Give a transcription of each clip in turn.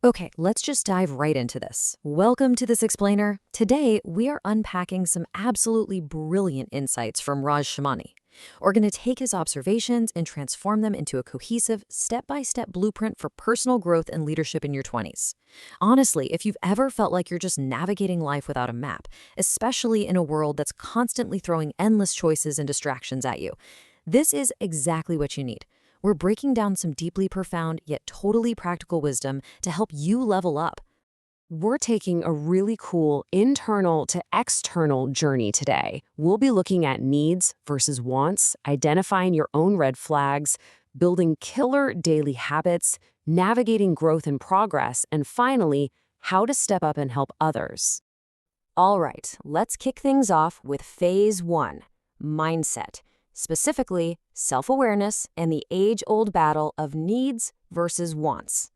Okay, let's just dive right into this. Welcome to This Explainer. Today, we are unpacking some absolutely brilliant insights from Raj Shamani. We're going to take his observations and transform them into a cohesive, step-by-step blueprint for personal growth and leadership in your 20s. Honestly, if you've ever felt like you're just navigating life without a map, especially in a world that's constantly throwing endless choices and distractions at you, this is exactly what you need. We're breaking down some deeply profound yet totally practical wisdom to help you level up. We're taking a really cool internal to external journey today. We'll be looking at needs versus wants, identifying your own red flags, building killer daily habits, navigating growth and progress, and finally, how to step up and help others. All right, let's kick things off with phase one, mindset, specifically self-awareness and the age-old battle of needs versus wants.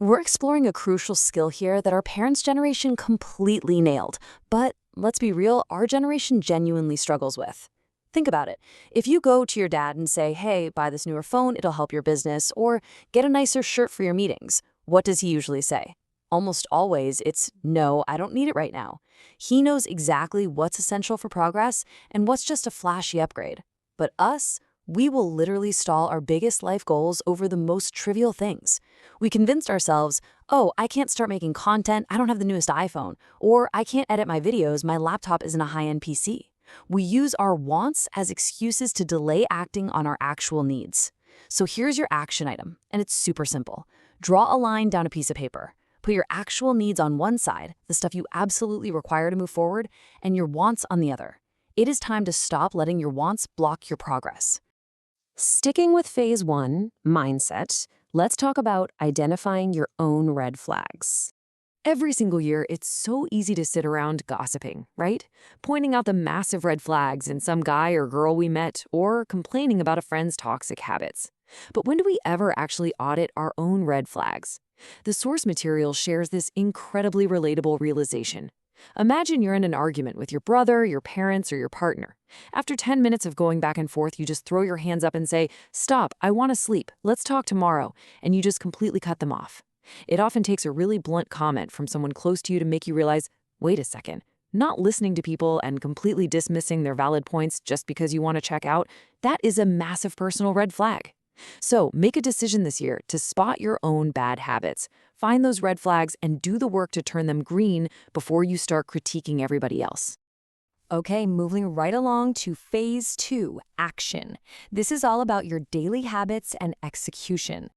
We're exploring a crucial skill here that our parents' generation completely nailed, but let's be real, our generation genuinely struggles with. Think about it. If you go to your dad and say, hey, buy this newer phone, it'll help your business, or get a nicer shirt for your meetings, what does he usually say? Almost always, it's no, I don't need it right now. He knows exactly what's essential for progress and what's just a flashy upgrade. But us, we will literally stall our biggest life goals over the most trivial things. We convinced ourselves, oh, I can't start making content, I don't have the newest iPhone, or I can't edit my videos, my laptop isn't a high-end PC. We use our wants as excuses to delay acting on our actual needs. So here's your action item, and it's super simple. Draw a line down a piece of paper. Put your actual needs on one side, the stuff you absolutely require to move forward, and your wants on the other. It is time to stop letting your wants block your progress. Sticking with phase one, mindset, let's talk about identifying your own red flags. Every single year, it's so easy to sit around gossiping, right? Pointing out the massive red flags in some guy or girl we met, or complaining about a friend's toxic habits. But when do we ever actually audit our own red flags? The source material shares this incredibly relatable realization. Imagine you're in an argument with your brother, your parents, or your partner. After 10 minutes of going back and forth, you just throw your hands up and say, "Stop, I want to sleep, let's talk tomorrow," and you just completely cut them off. It often takes a really blunt comment from someone close to you to make you realize, wait a second, not listening to people and completely dismissing their valid points just because you want to check out, that is a massive personal red flag. So make a decision this year to spot your own bad habits. Find those red flags and do the work to turn them green before you start critiquing everybody else. Okay, moving right along to phase two, action. This is all about your daily habits and execution.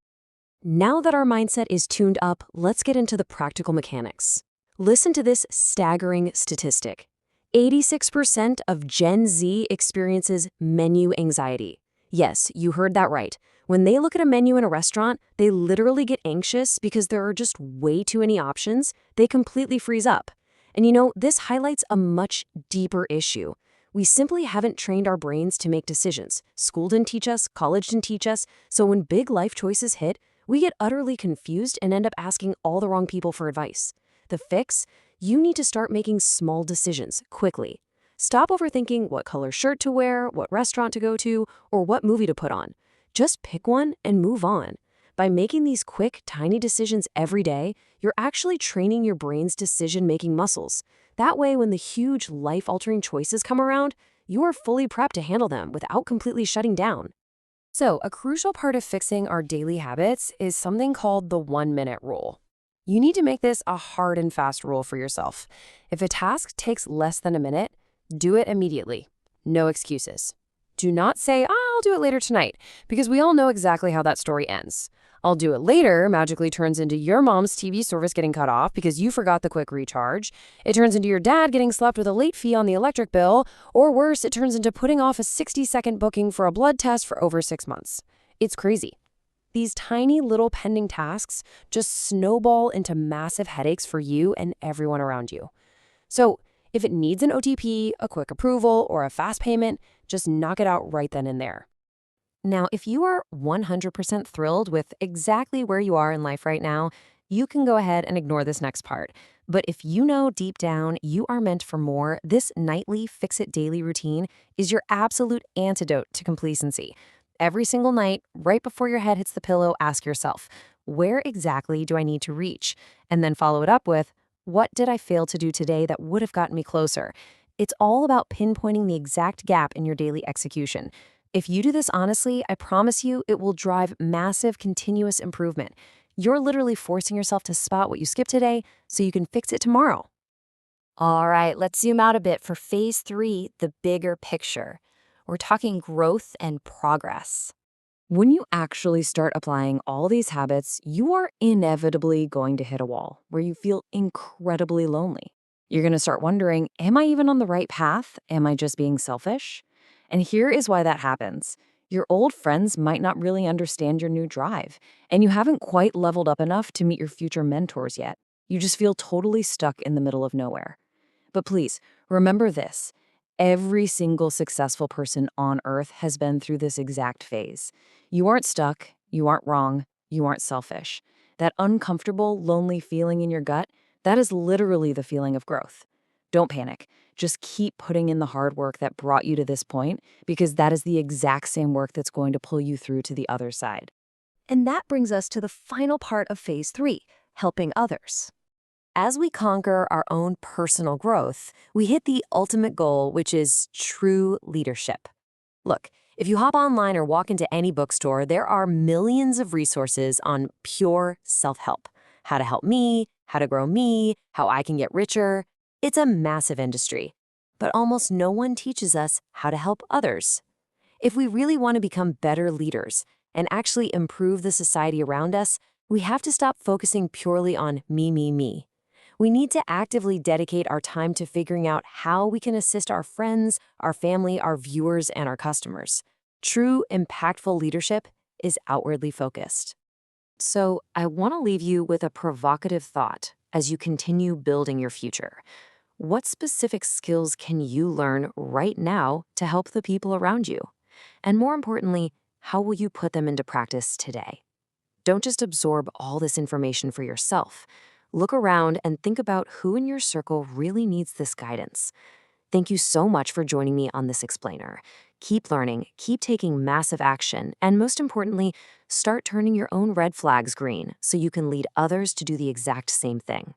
Now that our mindset is tuned up, let's get into the practical mechanics. Listen to this staggering statistic. 86% of Gen Z experiences menu anxiety. Yes, you heard that right. When they look at a menu in a restaurant, they literally get anxious because there are just way too many options. They completely freeze up. And this highlights a much deeper issue. We simply haven't trained our brains to make decisions. School didn't teach us, college didn't teach us, so when big life choices hit, we get utterly confused and end up asking all the wrong people for advice. The fix? You need to start making small decisions quickly. Stop overthinking what color shirt to wear, what restaurant to go to, or what movie to put on. Just pick one and move on. By making these quick, tiny decisions every day, you're actually training your brain's decision-making muscles. That way, when the huge, life-altering choices come around, you are fully prepped to handle them without completely shutting down. So, a crucial part of fixing our daily habits is something called the 1-minute rule. You need to make this a hard and fast rule for yourself. If a task takes less than a minute, do it immediately. No excuses. Do not say, I'll do it later tonight, because we all know exactly how that story ends. I'll do it later magically turns into your mom's TV service getting cut off because you forgot the quick recharge. It turns into your dad getting slapped with a late fee on the electric bill, or worse, it turns into putting off a 60-second booking for a blood test for over 6 months. It's crazy. These tiny little pending tasks just snowball into massive headaches for you and everyone around you. So, if it needs an OTP, a quick approval, or a fast payment, just knock it out right then and there. Now, if you are 100% thrilled with exactly where you are in life right now, you can go ahead and ignore this next part. But if you know deep down you are meant for more, this nightly fix-it daily routine is your absolute antidote to complacency. Every single night, right before your head hits the pillow, ask yourself, where exactly do I need to reach? And then follow it up with, what did I fail to do today that would have gotten me closer? It's all about pinpointing the exact gap in your daily execution. If you do this honestly, I promise you it will drive massive continuous improvement. You're literally forcing yourself to spot what you skipped today so you can fix it tomorrow. All right, let's zoom out a bit for phase three, the bigger picture. We're talking growth and progress. When you actually start applying all these habits, you are inevitably going to hit a wall where you feel incredibly lonely. You're going to start wondering, am I even on the right path? Am I just being selfish? And here is why that happens. Your old friends might not really understand your new drive, and you haven't quite leveled up enough to meet your future mentors yet. You just feel totally stuck in the middle of nowhere. But please, remember this. Every single successful person on Earth has been through this exact phase. You aren't stuck, you aren't wrong, you aren't selfish. That uncomfortable, lonely feeling in your gut, that is literally the feeling of growth. Don't panic. Just keep putting in the hard work that brought you to this point, because that is the exact same work that's going to pull you through to the other side. And that brings us to the final part of phase three, helping others. As we conquer our own personal growth, we hit the ultimate goal, which is true leadership. Look, if you hop online or walk into any bookstore, there are millions of resources on pure self-help. How to help me, how to grow me, how I can get richer. It's a massive industry. But almost no one teaches us how to help others. If we really want to become better leaders and actually improve the society around us, we have to stop focusing purely on me, me, me. We need to actively dedicate our time to figuring out how we can assist our friends, our family, our viewers, and our customers. True, impactful leadership is outwardly focused. So, I want to leave you with a provocative thought as you continue building your future. What specific skills can you learn right now to help the people around you? And more importantly, how will you put them into practice today? Don't just absorb all this information for yourself. Look around and think about who in your circle really needs this guidance. Thank you so much for joining me on this explainer. Keep learning, keep taking massive action, and most importantly, start turning your own red flags green so you can lead others to do the exact same thing.